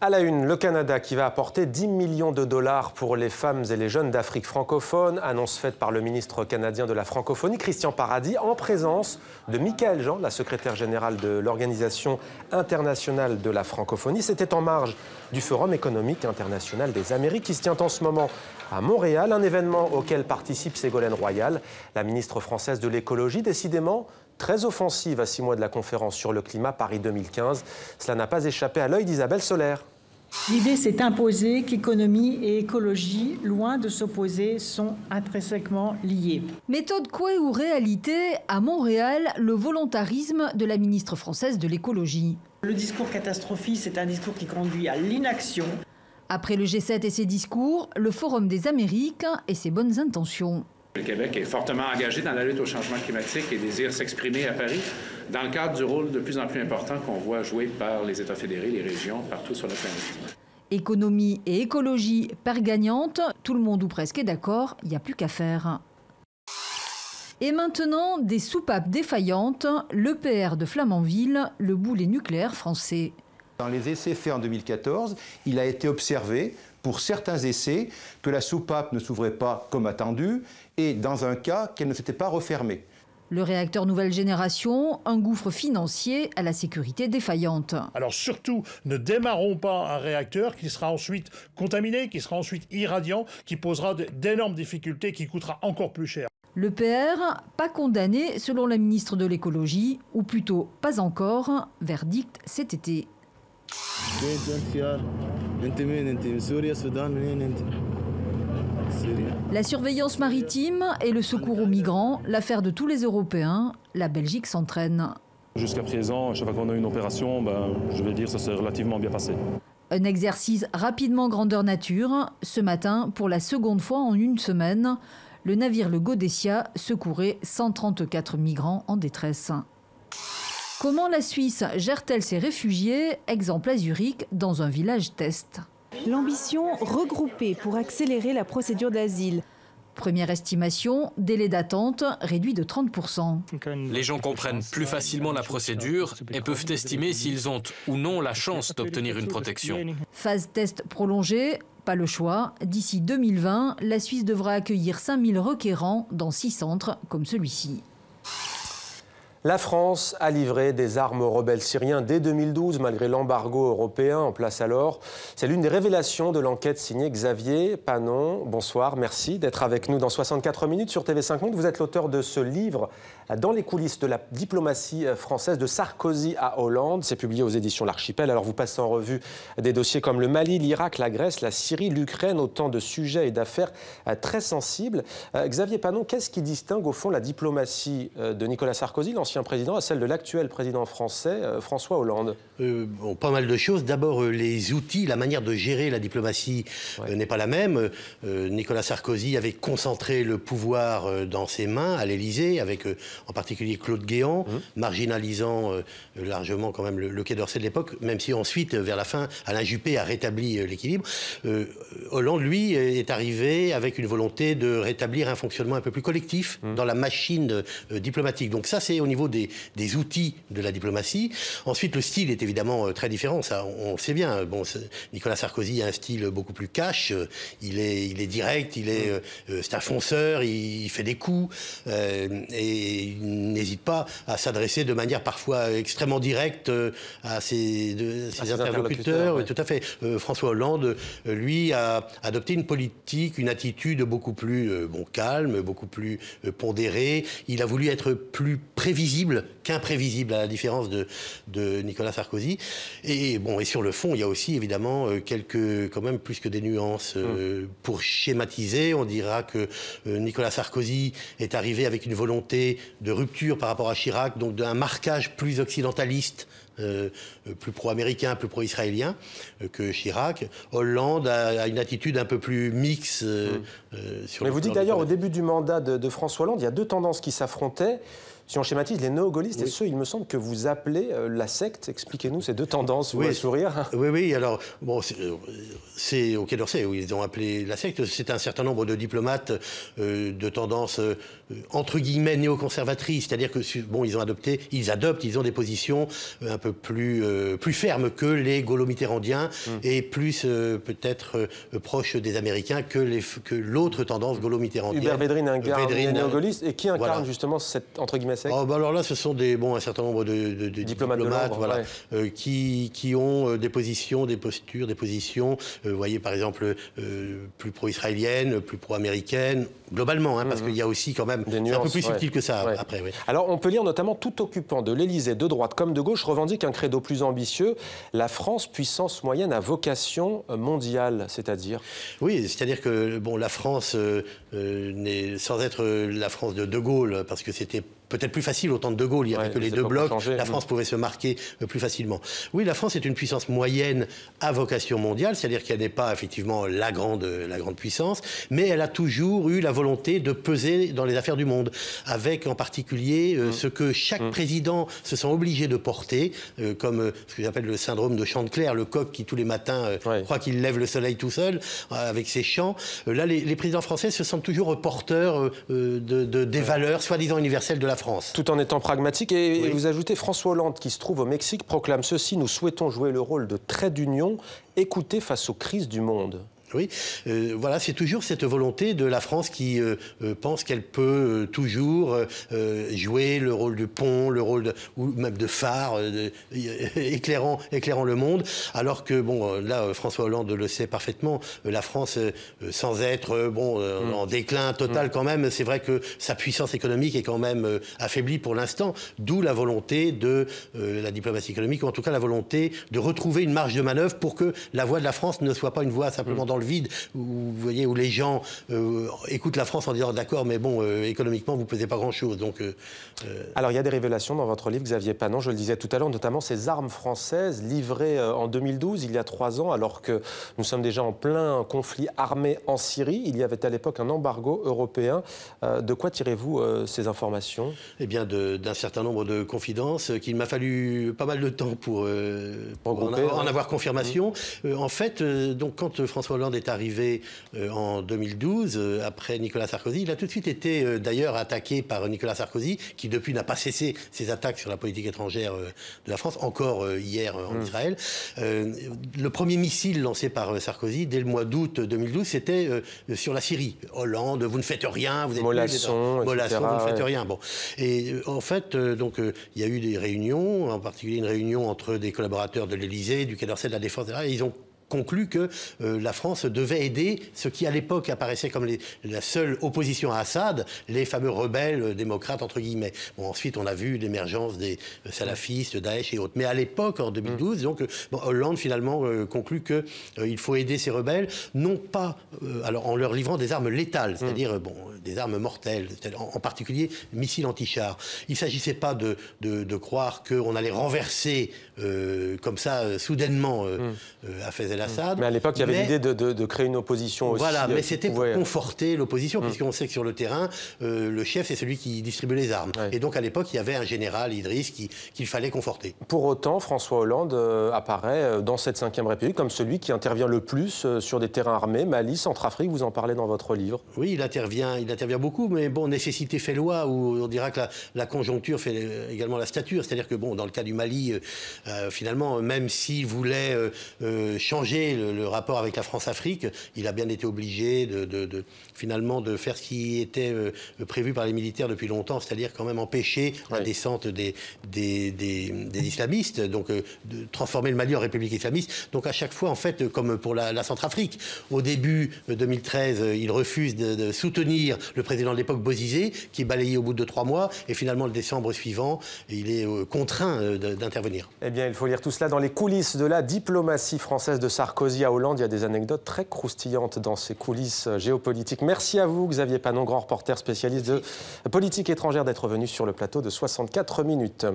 À la une, le Canada qui va apporter 10 millions de dollars pour les femmes et les jeunes d'Afrique francophone. Annonce faite par le ministre canadien de la francophonie, Christian Paradis, en présence de Michaëlle Jean, la secrétaire générale de l'Organisation internationale de la francophonie. C'était en marge du Forum économique international des Amériques qui se tient en ce moment à Montréal, un événement auquel participe Ségolène Royal, la ministre française de l'écologie, décidément très offensive à 6 mois de la conférence sur le climat Paris 2015. Cela n'a pas échappé à l'œil d'Isabelle Soler. L'idée s'est imposée qu'économie et écologie, loin de s'opposer, sont intrinsèquement liées. Méthode quoi ou réalité, à Montréal, le volontarisme de la ministre française de l'écologie. Le discours catastrophiste, c'est un discours qui conduit à l'inaction. Après le G7 et ses discours, le Forum des Amériques et ses bonnes intentions. Le Québec est fortement engagé dans la lutte au changement climatique et désire s'exprimer à Paris dans le cadre du rôle de plus en plus important qu'on voit joué par les États fédérés, les régions, partout sur la planète. Économie et écologie, paire gagnante, tout le monde ou presque est d'accord, il n'y a plus qu'à faire. Et maintenant, des soupapes défaillantes, l'EPR de Flamanville, le boulet nucléaire français. Dans les essais faits en 2014, il a été observé, pour certains essais, que la soupape ne s'ouvrait pas comme attendu et, dans un cas, qu'elle ne s'était pas refermée. Le réacteur nouvelle génération, un gouffre financier à la sécurité défaillante. Alors surtout, ne démarrons pas un réacteur qui sera ensuite contaminé, qui sera ensuite irradiant, qui posera d'énormes difficultés, qui coûtera encore plus cher. L'EPR, pas condamné selon la ministre de l'écologie, ou plutôt pas encore, verdict cet été. La surveillance maritime et le secours aux migrants, l'affaire de tous les Européens, la Belgique s'entraîne. Jusqu'à présent, chaque fois qu'on a une opération, je vais dire que ça s'est relativement bien passé. Un exercice rapidement grandeur nature. Ce matin, pour la seconde fois en une semaine, le navire le Godessia secourait 134 migrants en détresse. Comment la Suisse gère-t-elle ses réfugiés, exemple à Zurich, dans un village test? L'ambition, regrouper pour accélérer la procédure d'asile. Première estimation, délai d'attente réduit de 30%. Les gens comprennent plus facilement la procédure et peuvent estimer s'ils ont ou non la chance d'obtenir une protection. Phase test prolongée, pas le choix. D'ici 2020, la Suisse devra accueillir 5000 requérants dans 6 centres comme celui-ci. La France a livré des armes aux rebelles syriens dès 2012, malgré l'embargo européen en place alors. C'est l'une des révélations de l'enquête signée Xavier Panon. Bonsoir, merci d'être avec nous dans 64 minutes sur TV5 Monde. Vous êtes l'auteur de ce livre « Dans les coulisses de la diplomatie française, de Sarkozy à Hollande ». C'est publié aux éditions L'Archipel. Alors vous passez en revue des dossiers comme le Mali, l'Irak, la Grèce, la Syrie, l'Ukraine, autant de sujets et d'affaires très sensibles. Xavier Panon, qu'est-ce qui distingue au fond la diplomatie de Nicolas Sarkozy, l'ancien président, à celle de l'actuel président français, François Hollande? Pas mal de choses. D'abord, les outils, la manière de gérer la diplomatie n'est pas la même. Nicolas Sarkozy avait concentré le pouvoir dans ses mains à l'Élysée, avec en particulier Claude Guéant, marginalisant largement quand même le Quai d'Orsay de l'époque, même si ensuite, vers la fin, Alain Juppé a rétabli l'équilibre. Hollande, lui, est arrivé avec une volonté de rétablir un fonctionnement un peu plus collectif dans la machine diplomatique. Donc ça, c'est au niveau des outils de la diplomatie. Ensuite, le style est évidemment très différent, ça on sait bien. Bon, Nicolas Sarkozy a un style beaucoup plus cash, il est direct, c'est un fonceur, il fait des coups et il n'hésite pas à s'adresser de manière parfois extrêmement directe à ses interlocuteurs. Ouais. Tout à fait. François Hollande, lui, a adopté une politique, une attitude beaucoup plus calme, beaucoup plus pondérée. Il a voulu être plus prévisible qu'imprévisible, à la différence de Nicolas Sarkozy. Et sur le fond, il y a aussi évidemment quand même plus que des nuances. Pour schématiser, on dira que Nicolas Sarkozy est arrivé avec une volonté de rupture par rapport à Chirac, donc d'un marquage plus occidentaliste, plus pro-américain, plus pro-israélien que Chirac. Hollande a une attitude un peu plus mixte. Mais vous dites d'ailleurs, au début du mandat de François Hollande, il y a deux tendances qui s'affrontaient. Si on schématise, les néo-gaullistes et ceux, il me semble, que vous appelez la secte. Expliquez-nous ces deux tendances, vous allez sourire. Oui, alors, c'est au Quai d'Orsay où ils ont appelé la secte. C'est un certain nombre de diplomates de tendance entre guillemets néoconservatrices, c'est-à-dire que bon, ils ont des positions un peu plus fermes que les gaulo-mitterrandiens et plus peut-être proches des Américains que l'autre tendance gaulo-mitterrandienne. Hubert Védrine, un néo-gaulliste, et qui incarne justement cette entre guillemets secte? Alors là, ce sont un certain nombre de diplomates voilà, qui ont des positions, des postures, des positions, vous voyez par exemple, plus pro-israéliennes, plus pro-américaines, globalement, parce qu'il y a aussi quand même, c'est un peu plus subtil que ça après. Oui. Alors on peut lire notamment tout occupant de l'Élysée, de droite comme de gauche, revendique un credo plus ambitieux, la France, puissance moyenne à vocation mondiale, c'est-à-dire? Oui, c'est-à-dire que bon, la France n'est sans être la France de De Gaulle, parce que c'était peut-être plus facile au temps de De Gaulle, il n'y avait que les deux blocs, la France pouvait se marquer plus facilement. Oui, la France est une puissance moyenne à vocation mondiale, c'est-à-dire qu'elle n'est pas effectivement la grande puissance, mais elle a toujours eu la volonté de peser dans les affaires du monde, avec en particulier ce que chaque président se sent obligé de porter, comme ce que j'appelle le syndrome de Chantecler, le coq qui tous les matins croit qu'il lève le soleil tout seul, avec ses chants. Là, les présidents français se sentent toujours porteurs des valeurs soi-disant universelles de la France. Tout en étant pragmatique. Et vous ajoutez François Hollande, qui se trouve au Mexique, proclame ceci: nous souhaitons jouer le rôle de trait d'union, écouter face aux crises du monde. Oui, voilà, c'est toujours cette volonté de la France qui pense qu'elle peut toujours jouer le rôle de pont, le rôle ou même de phare, éclairant le monde, alors que, bon, là, François Hollande le sait parfaitement, la France, sans être, en déclin total quand même, c'est vrai que sa puissance économique est quand même affaiblie pour l'instant, d'où la volonté de la diplomatie économique, ou en tout cas la volonté de retrouver une marge de manœuvre pour que la voix de la France ne soit pas une voix simplement dans le vide, où, vous voyez, où les gens écoutent la France en disant d'accord, mais bon, économiquement, vous ne pesez pas grand-chose. Donc, Alors, il y a des révélations dans votre livre, Xavier Panon, je le disais tout à l'heure, notamment ces armes françaises livrées en 2012, il y a 3 ans, alors que nous sommes déjà en plein conflit armé en Syrie. Il y avait à l'époque un embargo européen. De quoi tirez-vous ces informations? Eh bien, d'un certain nombre de confidences qu'il m'a fallu pas mal de temps pour en avoir confirmation. En fait, donc, quand François Hollande est arrivé en 2012, après Nicolas Sarkozy, il a tout de suite été d'ailleurs attaqué par Nicolas Sarkozy, qui depuis n'a pas cessé ses attaques sur la politique étrangère de la France, encore hier en Israël. Le premier missile lancé par Sarkozy dès le mois d'août 2012, c'était sur la Syrie. Hollande, vous ne faites rien, vous êtes mollasson, vous ne faites rien. Bon. Et en fait, donc, il y a eu des réunions, en particulier une réunion entre des collaborateurs de l'Élysée, du Quai d'Orsay, de la Défense, etc. Et ils ont conclu que la France devait aider ce qui à l'époque apparaissait comme la seule opposition à Assad, les fameux rebelles démocrates entre guillemets. Bon, ensuite on a vu l'émergence des salafistes, Daesh et autres. Mais à l'époque, en 2012, donc Hollande finalement conclut que il faut aider ces rebelles, non pas alors en leur livrant des armes létales, c'est-à-dire des armes mortelles, en particulier missiles anti-chars. Il ne s'agissait pas de croire qu'on allait renverser comme ça soudainement Hafez el-Assad. Mais à l'époque, il y avait l'idée de créer une opposition aussi. Voilà, mais c'était pour conforter l'opposition, puisqu'on sait que sur le terrain, le chef, c'est celui qui distribue les armes. Et donc, à l'époque, il y avait un général, Idriss, qu'il fallait conforter. Pour autant, François Hollande apparaît dans cette 5e République comme celui qui intervient le plus sur des terrains armés, Mali, Centrafrique, vous en parlez dans votre livre. Oui, il intervient beaucoup, mais bon, nécessité fait loi, ou on dira que la conjoncture fait également la stature. C'est-à-dire que, bon, dans le cas du Mali, finalement, même s'il voulait changer le rapport avec la France-Afrique, il a bien été obligé finalement de faire ce qui était prévu par les militaires depuis longtemps, c'est-à-dire quand même empêcher la descente des islamistes, donc de transformer le Mali en république islamiste. Donc à chaque fois, en fait, comme pour la Centrafrique, au début 2013, il refuse de soutenir le président de l'époque, Bozizé, qui est balayé au bout de 3 mois, et finalement le décembre suivant, il est contraint d'intervenir. Eh bien, il faut lire tout cela dans les coulisses de la diplomatie française de Sarkozy à Hollande. Il y a des anecdotes très croustillantes dans ces coulisses géopolitiques. Merci à vous, Xavier Panon, grand reporter spécialiste de politique étrangère, d'être venu sur le plateau de 64 minutes.